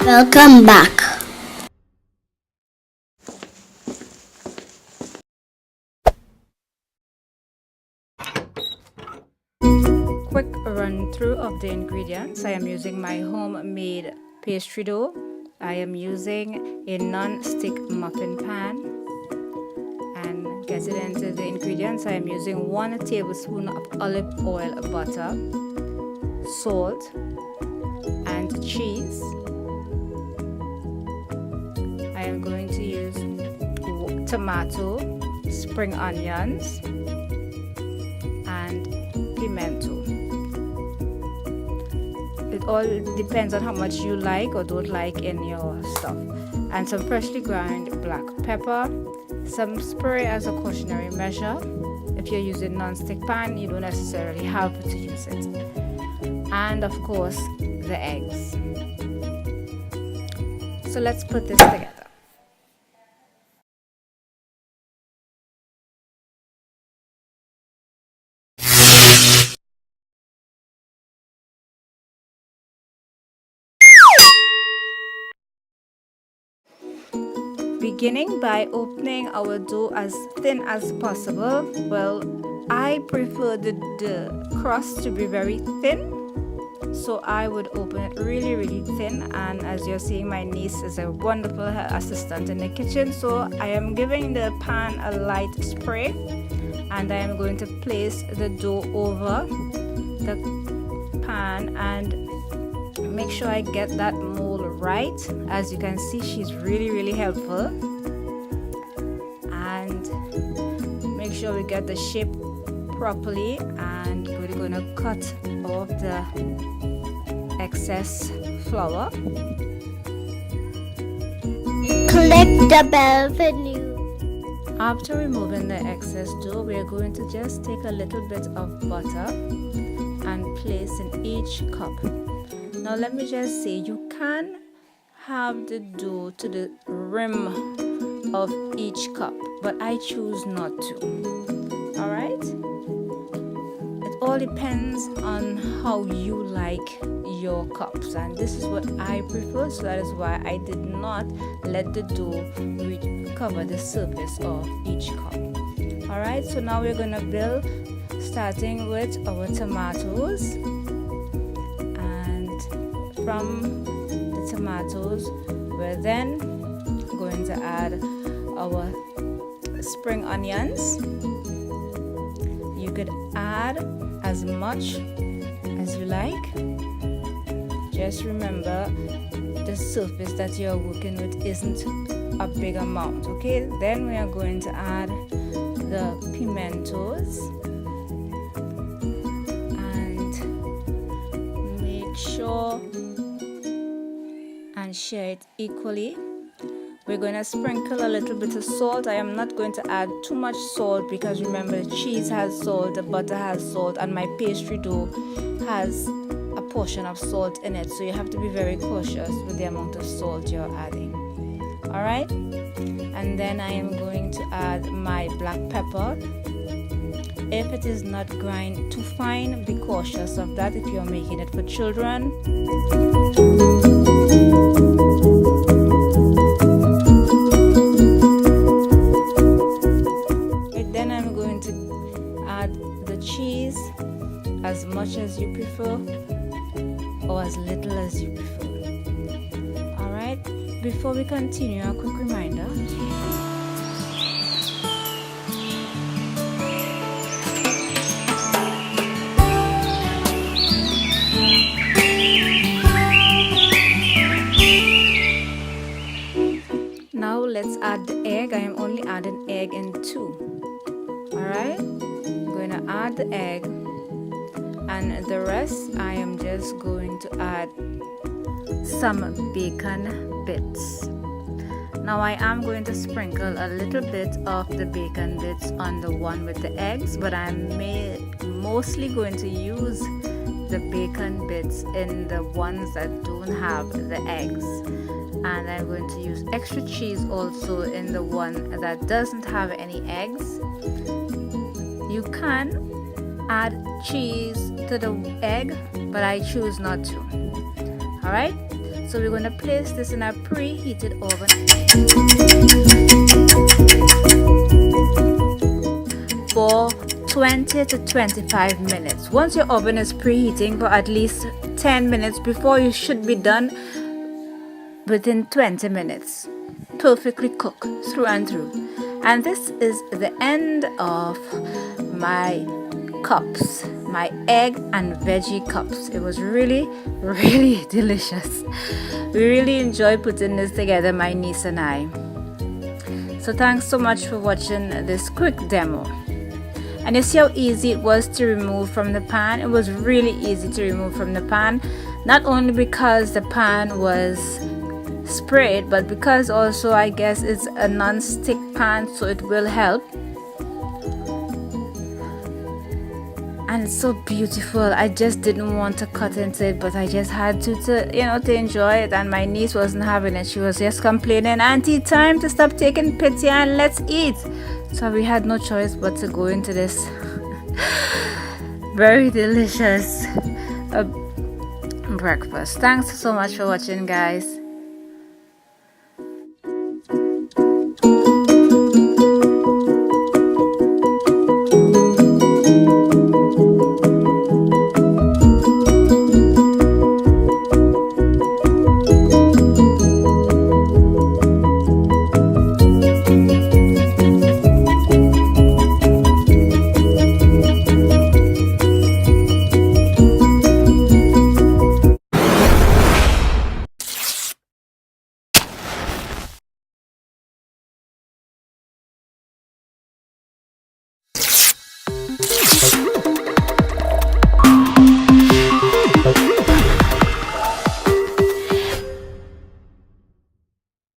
Welcome back. Quick run through of the ingredients. I am using my homemade pastry dough. I am using a non-stick muffin pan. And getting into the ingredients, I am using 1 tablespoon of olive oil butter, salt, and cheese. I am going to use tomato, spring onions, and pimento. It all depends on how much you like or don't like in your stuff. And some freshly ground black pepper, some spray as a cautionary measure. If you're using non-stick pan, you don't necessarily have to use it. And of course, the eggs. So let's put this together. Beginning by opening our dough as thin as possible. Well, I prefer the crust to be very thin, so I would open it really thin. And as you're seeing, my niece is a wonderful assistant in the kitchen, so I am giving the pan a light spray, and I am going to place the dough over the pan and make sure I get that mold right. As you can see, she's really helpful, and make sure we get the shape properly. And we're going to cut off the excess flour. Click the bell for news. After removing the excess dough, we are going to just take a little bit of butter and place in each cup. Now let me just say, you can have the dough to the rim of each cup, but I choose not to. Alright? It all depends on how you like your cups, and this is what I prefer, so that is why I did not let the dough cover the surface of each cup. Alright, so now we're going to build, starting with our tomatoes. From the tomatoes, we're then going to add our spring onions. You could add as much as you like. Just remember, the surface that you're working with isn't a big amount, okay? Then we are going to add the pimentos and make sure and share it equally. We're going to sprinkle a little bit of salt. I am not going to add too much salt because remember, the cheese has salt, the butter has salt, and my pastry dough has a portion of salt in it, so you have to be very cautious with the amount of salt you're adding. Alright, and then I am going to add my black pepper. If it is not grind too fine, be cautious of that if you're making it for children. Then I'm going to add the cheese as much as you prefer, or as little as you prefer. Alright, before we continue, a quick reminder. Now let's add the egg. I am only adding egg in 2. Alright, I'm going to add the egg, and the rest I am just going to add some bacon bits. Now I am going to sprinkle a little bit of the bacon bits on the one with the eggs, but I'm mostly going to use the bacon bits in the ones that don't have the eggs. And I'm going to use extra cheese also in the one that doesn't have any eggs. You can add cheese to the egg, but I choose not to. Alright, So we're going to place this in a preheated oven for 20 to 25 minutes. Once your oven is preheating for at least 10 minutes before, you should be done within 20 minutes. Perfectly cooked through and through. And this is the end of my cups, my egg and veggie cups. It was really delicious. We really enjoyed putting this together, my niece and I. So thanks so much for watching this quick demo. And you see how easy it was to remove from the pan. It was really easy to remove from the pan, not only because the pan was sprayed, but because also I guess it's a non-stick pan, so it will help. And it's so beautiful. I just didn't want to cut into it, but I just had to to enjoy it. And my niece wasn't having it. She was just complaining, "Auntie, time to stop taking pity and let's eat." So we had no choice but to go into this very delicious breakfast. Thanks so much for watching, guys.